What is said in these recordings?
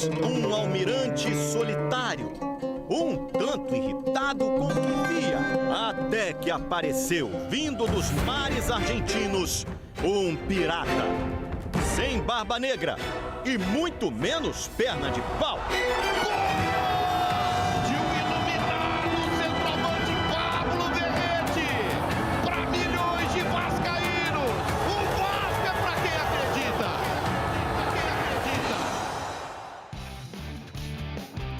um almirante solitário, um tanto irritado com o que via, até que apareceu, vindo dos mares argentinos, um pirata, sem barba negra e muito menos perna de pau. De um iluminado centroavante Pablo Verrete, para milhões de vascaínos, o Vasco é para quem acredita.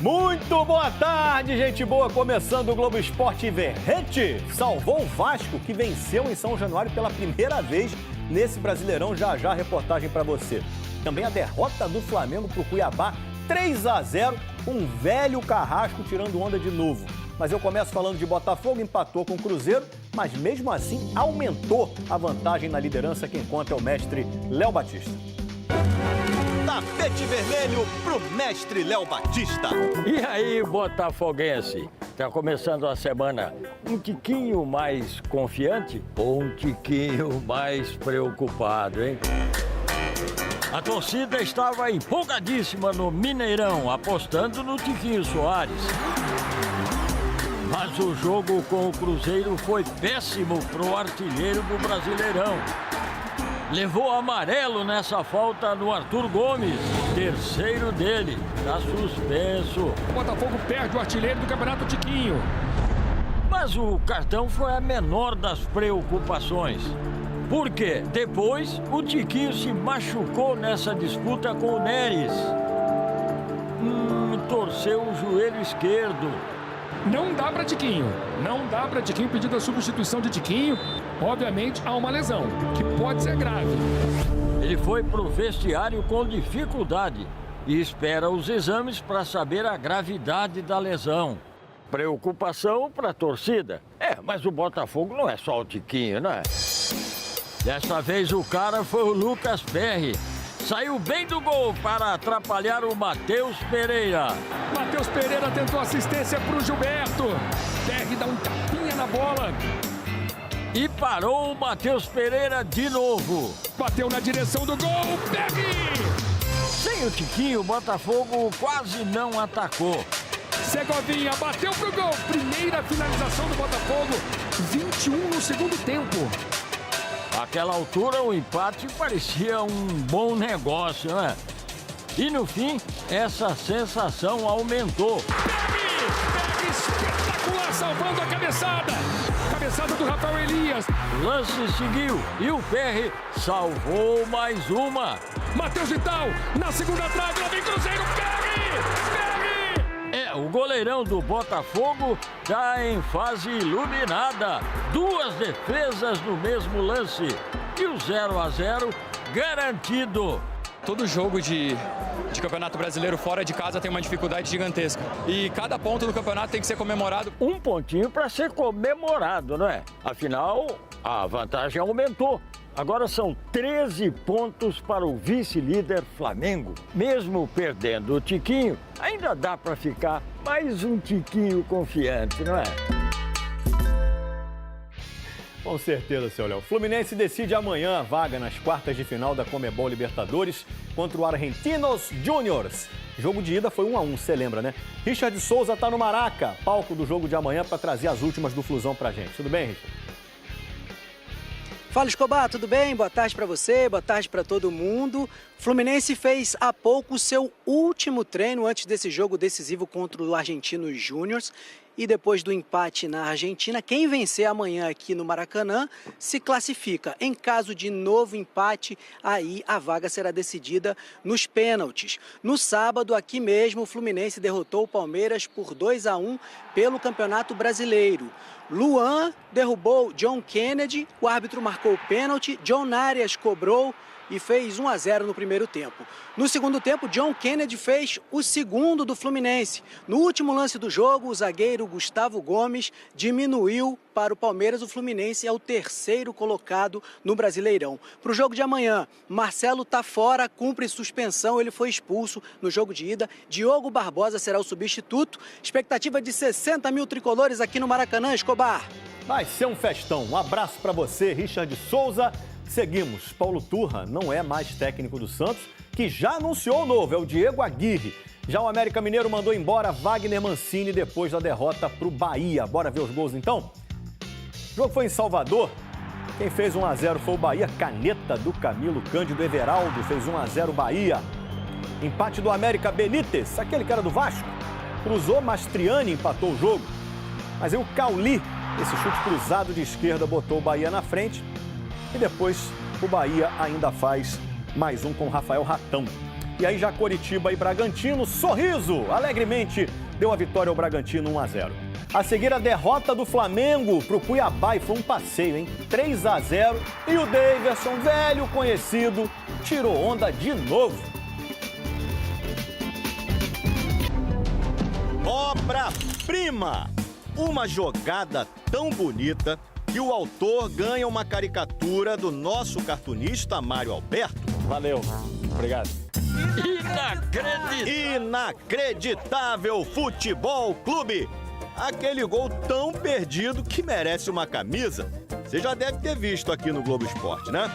Muito boa tarde, gente boa. Começando o Globo Esporte. Verrete salvou o Vasco, que venceu em São Januário pela primeira vez nesse Brasileirão. Já já a reportagem para você. Também a derrota do Flamengo para o Cuiabá, 3-0, um velho carrasco tirando onda de novo. Mas eu começo falando de Botafogo, empatou com o Cruzeiro, mas mesmo assim aumentou a vantagem na liderança. Quem conta é o mestre Léo Batista. Tapete vermelho pro mestre Léo Batista. E aí, botafoguense? Tá começando a semana um tiquinho mais confiante ou um tiquinho mais preocupado, hein? A torcida estava empolgadíssima no Mineirão, apostando no Tiquinho Soares. Mas o jogo com o Cruzeiro foi péssimo pro artilheiro do Brasileirão. Levou amarelo nessa falta no Arthur Gomes, terceiro dele, tá suspenso. O Botafogo perde o artilheiro do Campeonato Tiquinho. Mas o cartão foi a menor das preocupações. Porque depois o Tiquinho se machucou nessa disputa com o Neres. Torceu o joelho esquerdo. Não dá para Tiquinho. Não dá para Tiquinho pedir a substituição de Tiquinho. Obviamente há uma lesão, que pode ser grave. Ele foi pro vestiário com dificuldade e espera os exames para saber a gravidade da lesão. Preocupação para a torcida. Mas o Botafogo não é só o Tiquinho, não é? Desta vez o cara foi o Lucas Perry. Saiu bem do gol para atrapalhar o Matheus Pereira. Matheus Pereira tentou assistência para o Gilberto. Perry dá um tapinha na bola. E parou o Matheus Pereira de novo. Bateu na direção do gol. Perry! Sem o Tiquinho, o Botafogo quase não atacou. Segovinha bateu pro gol. Primeira finalização do Botafogo. 21 no segundo tempo. Àquela altura, o empate parecia um bom negócio, né? E no fim, essa sensação aumentou. Perry espetacular, salvando a cabeçada. Cabeçada do Rafael Elias. O lance seguiu e o Perry salvou mais uma. Matheus Vital, na segunda trave, lá vem Cruzeiro. Perry! O goleirão do Botafogo está em fase iluminada. 2 defesas no mesmo lance. E o 0-0 garantido. Todo jogo de Campeonato Brasileiro fora de casa tem uma dificuldade gigantesca. E cada ponto do campeonato tem que ser comemorado. Um pontinho para ser comemorado, não é? Afinal, a vantagem aumentou. Agora são 13 pontos para o vice-líder Flamengo. Mesmo perdendo o Tiquinho, ainda dá para ficar mais um tiquinho confiante, não é? Com certeza, seu Léo. Fluminense decide amanhã a vaga nas quartas de final da Conmebol Libertadores contra o Argentinos Juniors. Jogo de ida foi 1-1, você lembra, né? Richard Souza está no Maraca, palco do jogo de amanhã, para trazer as últimas do Flusão pra gente. Tudo bem, Richard? Fala, Escobar, tudo bem? Boa tarde para você, boa tarde para todo mundo. Fluminense fez há pouco seu último treino antes desse jogo decisivo contra o Argentinos Júniors. E depois do empate na Argentina, quem vencer amanhã aqui no Maracanã se classifica. Em caso de novo empate, aí a vaga será decidida nos pênaltis. No sábado, aqui mesmo, o Fluminense derrotou o Palmeiras por 2-1 pelo Campeonato Brasileiro. Luan derrubou John Kennedy, o árbitro marcou o pênalti, John Arias cobrou e fez 1-0 no primeiro tempo. No segundo tempo, John Kennedy fez o segundo do Fluminense. No último lance do jogo, o zagueiro Gustavo Gomes diminuiu para o Palmeiras. O Fluminense é o terceiro colocado no Brasileirão. Para o jogo de amanhã, Marcelo está fora, cumpre suspensão, ele foi expulso no jogo de ida. Diogo Barbosa será o substituto. Expectativa de 60 mil tricolores aqui no Maracanã, Escobar. Vai ser um festão. Um abraço para você, Richard Souza. Seguimos. Paulo Turra não é mais técnico do Santos que já anunciou o novo, é o Diego Aguirre. Já o América Mineiro mandou embora Wagner Mancini depois da derrota para o Bahia. Bora ver os gols então? O jogo foi em Salvador. Quem fez 1-0 foi o Bahia. Caneta do Camilo Cândido. Everaldo fez 1-0 Bahia. Empate do América, Benítez, aquele cara do Vasco. Cruzou, Mastriani empatou o jogo. Mas aí o Cauli, esse chute cruzado de esquerda, botou o Bahia na frente. E depois o Bahia ainda faz mais um com o Rafael Ratão. E aí já Coritiba e Bragantino, sorriso, alegremente deu a vitória ao Bragantino 1-0. A seguir a derrota do Flamengo para o Cuiabá e foi um passeio, hein? 3-0 e o Daverson, velho conhecido, tirou onda de novo. Obra-prima! Uma jogada tão bonita que o autor ganha uma caricatura do nosso cartunista Mário Alberto. Valeu, obrigado. Inacreditável Futebol Clube! Aquele gol tão perdido que merece uma camisa. Você já deve ter visto aqui no Globo Esporte, né?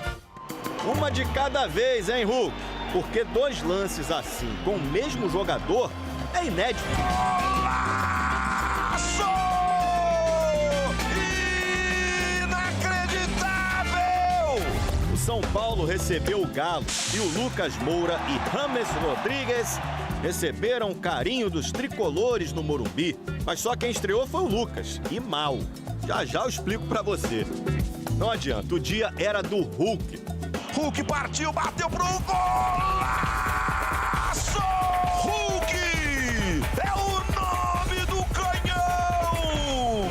Uma de cada vez, hein, Hulk? Porque 2 lances assim com o mesmo jogador é inédito. Golaço! Inacreditável! O São Paulo recebeu o Galo e o Lucas Moura e James Rodrigues receberam o carinho dos tricolores no Morumbi. Mas só quem estreou foi o Lucas, e mal. Já eu explico pra você. Não adianta, o dia era do Hulk. Hulk partiu, bateu pro golaço! Hulk! É o nome do canhão!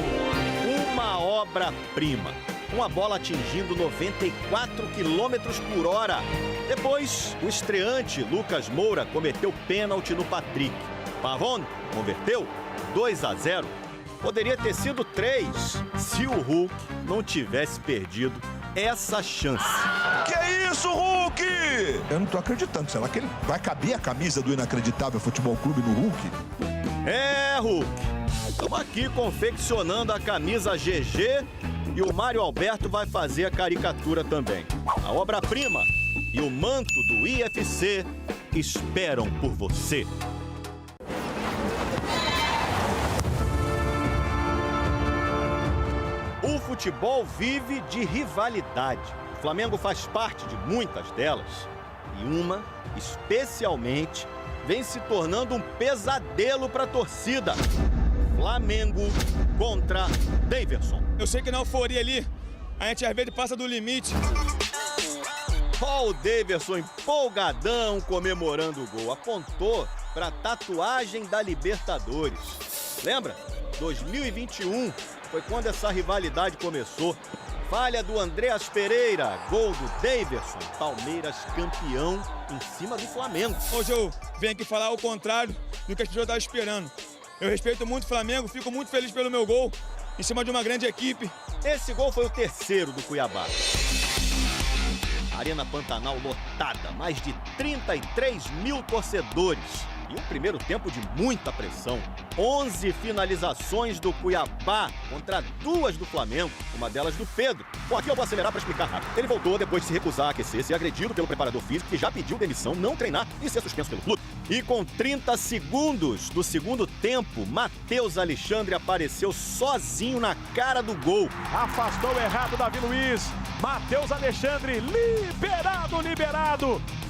Uma obra-prima. Uma bola atingindo 94 km/h. Depois, o estreante Lucas Moura cometeu pênalti no Patrick. Pavon converteu 2-0. Poderia ter sido 3 se o Hulk não tivesse perdido essa chance. Que isso, Hulk? Eu não tô acreditando. Será que ele vai caber a camisa do Inacreditável Futebol Clube no Hulk? É, Hulk. Estamos aqui confeccionando a camisa GG e o Mário Alberto vai fazer a caricatura também. A obra-prima e o manto do IFC esperam por você. O futebol vive de rivalidade. O Flamengo faz parte de muitas delas. E uma, especialmente, vem se tornando um pesadelo para a torcida. Flamengo contra Daverson. Eu sei que na euforia ali, a gente às vezes passa do limite. Ó, o Daverson empolgadão comemorando o gol. Apontou para a tatuagem da Libertadores. Lembra? 2021 foi quando essa rivalidade começou. Falha do Andreas Pereira, gol do Daverson. Palmeiras campeão em cima do Flamengo. Hoje eu venho aqui falar o contrário do que a gente já estava esperando. Eu respeito muito o Flamengo, fico muito feliz pelo meu gol, em cima de uma grande equipe. Esse gol foi o terceiro do Cuiabá. Arena Pantanal lotada, mais de 33 mil torcedores. E um primeiro tempo de muita pressão. 11 finalizações do Cuiabá contra 2 do Flamengo, uma delas do Pedro. Bom, aqui eu vou acelerar para explicar rápido. Ele voltou depois de se recusar a aquecer, ser agredido pelo preparador físico, que já pediu demissão, não treinar e ser suspenso pelo clube. E com 30 segundos do segundo tempo, Matheus Alexandre apareceu sozinho na cara do gol. Afastou errado Davi Luiz. Matheus Alexandre, liberado.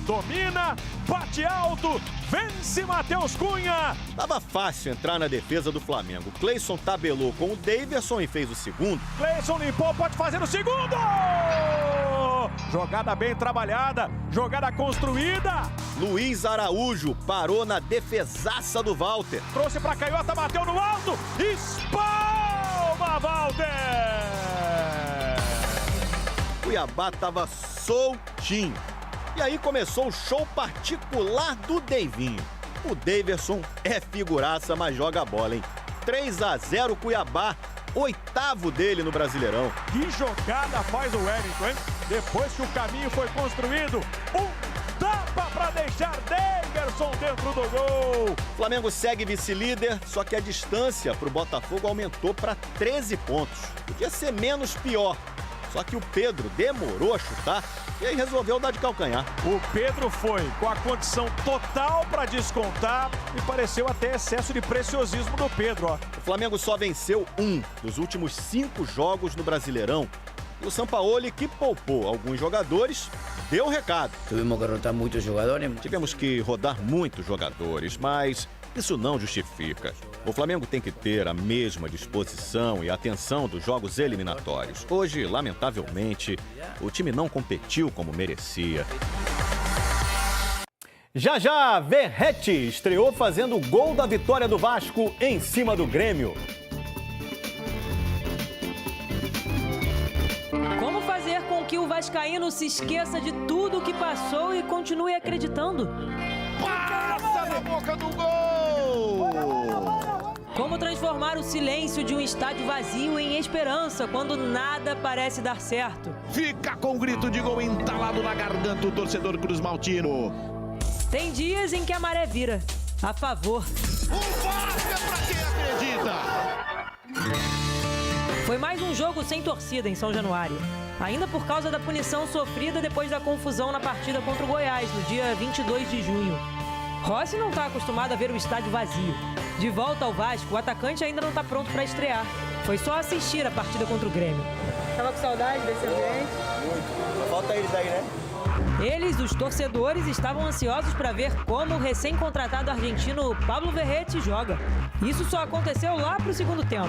Domina, bate alto, vence Matheus Cunha. Tava fácil entrar na defesa do Flamengo. Cleison tabelou com o Daverson e fez o segundo. Cleison limpou, pode fazer o segundo! Jogada bem trabalhada, jogada construída. Luiz Araújo parou na defesaça do Walter. Trouxe pra canhota, bateu no alto, espalma Walter! Cuiabá tava soltinho. E aí começou o show particular do Deivinho. O Daverson é figuraça, mas joga a bola, hein? 3-0 Cuiabá, 8º dele no Brasileirão. Que jogada faz o Wellington, hein? Depois que o caminho foi construído, tapa para deixar Daverson dentro do gol. Flamengo segue vice-líder, só que a distância para o Botafogo aumentou para 13 pontos. Podia ser menos pior. Só que o Pedro demorou a chutar e aí resolveu dar de calcanhar. O Pedro foi com a condição total para descontar e pareceu até excesso de preciosismo do Pedro. Ó. O Flamengo só venceu 1 dos últimos 5 jogos no Brasileirão. E o Sampaoli, que poupou alguns jogadores, deu um recado. Tivemos que rodar muitos jogadores. Tivemos que rodar muitos jogadores, mas isso não justifica. O Flamengo tem que ter a mesma disposição e atenção dos jogos eliminatórios. Hoje, lamentavelmente, o time não competiu como merecia. Já, Verratti estreou fazendo o gol da vitória do Vasco em cima do Grêmio. Como fazer com que o vascaíno se esqueça de tudo o que passou e continue acreditando? Passa na boca do gol! Como transformar o silêncio de um estádio vazio em esperança quando nada parece dar certo? Fica com o grito de gol entalado na garganta o torcedor cruzmaltino. Tem dias em que a maré vira a favor. O Vasco é pra quem acredita! Foi mais um jogo sem torcida em São Januário. Ainda por causa da punição sofrida depois da confusão na partida contra o Goiás, no dia 22 de junho. Rossi não está acostumado a ver o estádio vazio. De volta ao Vasco, o atacante ainda não está pronto para estrear. Foi só assistir a partida contra o Grêmio. Tava com saudade desse ambiente? Muito. Falta eles aí, né? Eles, os torcedores, estavam ansiosos para ver como o recém-contratado argentino Pablo Verratti joga. Isso só aconteceu lá pro segundo tempo.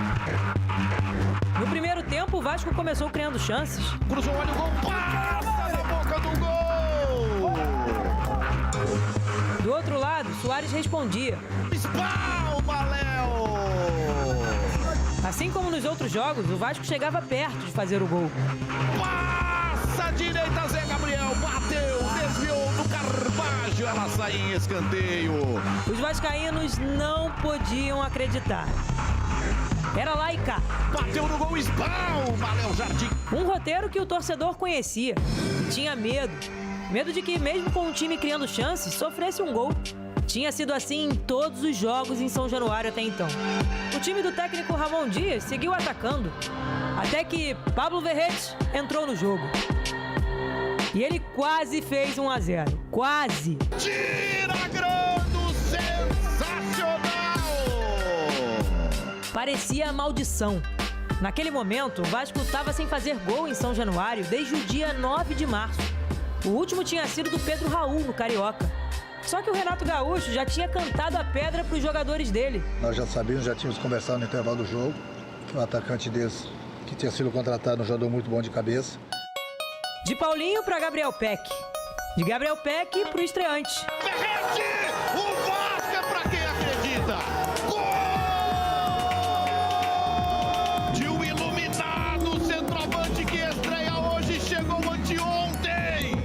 No primeiro tempo, o Vasco começou criando chances. Cruzou, olha o gol, passa na boca do gol! Do outro lado, Soares respondia. Espalma, Léo! Assim como nos outros jogos, o Vasco chegava perto de fazer o gol. Passa à direita, Zé Gabriel, bateu, desviou do Carvalho, ela sai em escanteio. Os vascaínos não podiam acreditar. Era lá e cá. Bateu no gol, espalma, Léo Jardim. Um roteiro que o torcedor conhecia e tinha medo. Medo de que, mesmo com o time criando chances, sofresse um gol. Tinha sido assim em todos os jogos em São Januário até então. O time do técnico Ramon Dias seguiu atacando, até que Pablo Verratti entrou no jogo. E ele quase fez 1-0. Quase! Tira Grando, sensacional! Parecia maldição. Naquele momento, o Vasco estava sem fazer gol em São Januário desde o dia 9 de março. O último tinha sido do Pedro Raul, no Carioca. Só que o Renato Gaúcho já tinha cantado a pedra para os jogadores dele. Nós já sabíamos, já tínhamos conversado no intervalo do jogo, que o atacante desse, que tinha sido contratado, um jogador muito bom de cabeça. De Paulinho para Gabriel Peck. De Gabriel Peck para o estreante. Verratti! O Vasco é pra quem acredita! Gol! De um iluminado centroavante que estreia hoje, chegou anteontem!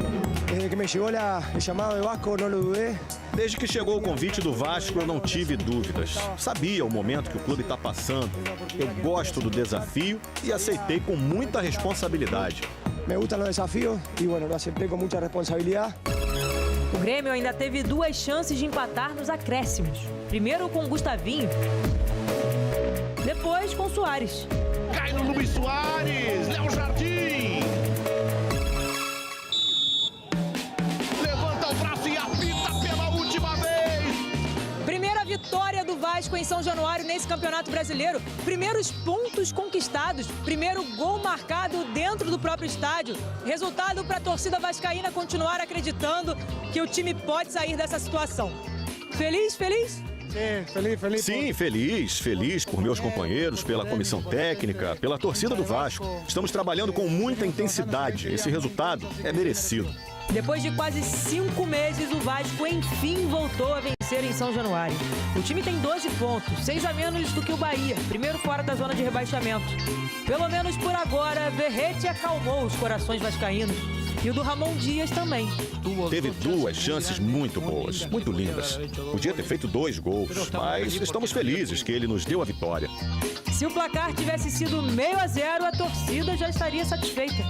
Desde que me chegou o chamado de Vasco, não lo dudé. Desde que chegou o convite do Vasco, eu não tive dúvidas. Sabia o momento que o clube está passando. Eu gosto do desafio e aceitei com muita responsabilidade. Me gustan los desafíos y bueno, lo acepté con mucha responsabilidad. O Grêmio ainda teve 2 chances de empatar nos acréscimos. Primeiro com Gustavinho, depois com Soares. Cai no Luiz Soares, Léo Jardim. Levanta o braço e apita pela última vez. Primeira vitória do Vasco em São Januário nesse Campeonato Brasileiro. Primeiros pontos conquistados. Primeiro gol marcado dentro do próprio estádio. Resultado para a torcida vascaína continuar acreditando que o time pode sair dessa situação. Feliz? Sim, feliz por meus companheiros, pela comissão técnica, pela torcida do Vasco. Estamos trabalhando com muita intensidade. Esse resultado é merecido. Depois de quase 5 meses, o Vasco enfim voltou a vencer em São Januário. O time tem 12 pontos, 6 a menos do que o Bahia, primeiro fora da zona de rebaixamento. Pelo menos por agora, Verratti acalmou os corações vascaínos. E o do Ramon Dias também. Teve 2 chances muito boas, muito lindas. Podia ter feito 2 gols, mas estamos felizes que ele nos deu a vitória. Se o placar tivesse sido 0-0, a torcida já estaria satisfeita.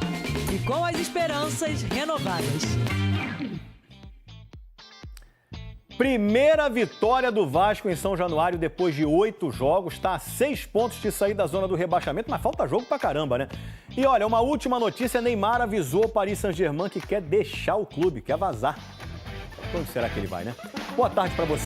E com as esperanças renovadas. Primeira vitória do Vasco em São Januário depois de 8 jogos. Está a 6 pontos de sair da zona do rebaixamento, mas falta jogo pra caramba, né? E olha, uma última notícia, Neymar avisou o Paris Saint-Germain que quer deixar o clube, quer vazar. Quando será que ele vai, né? Boa tarde pra você.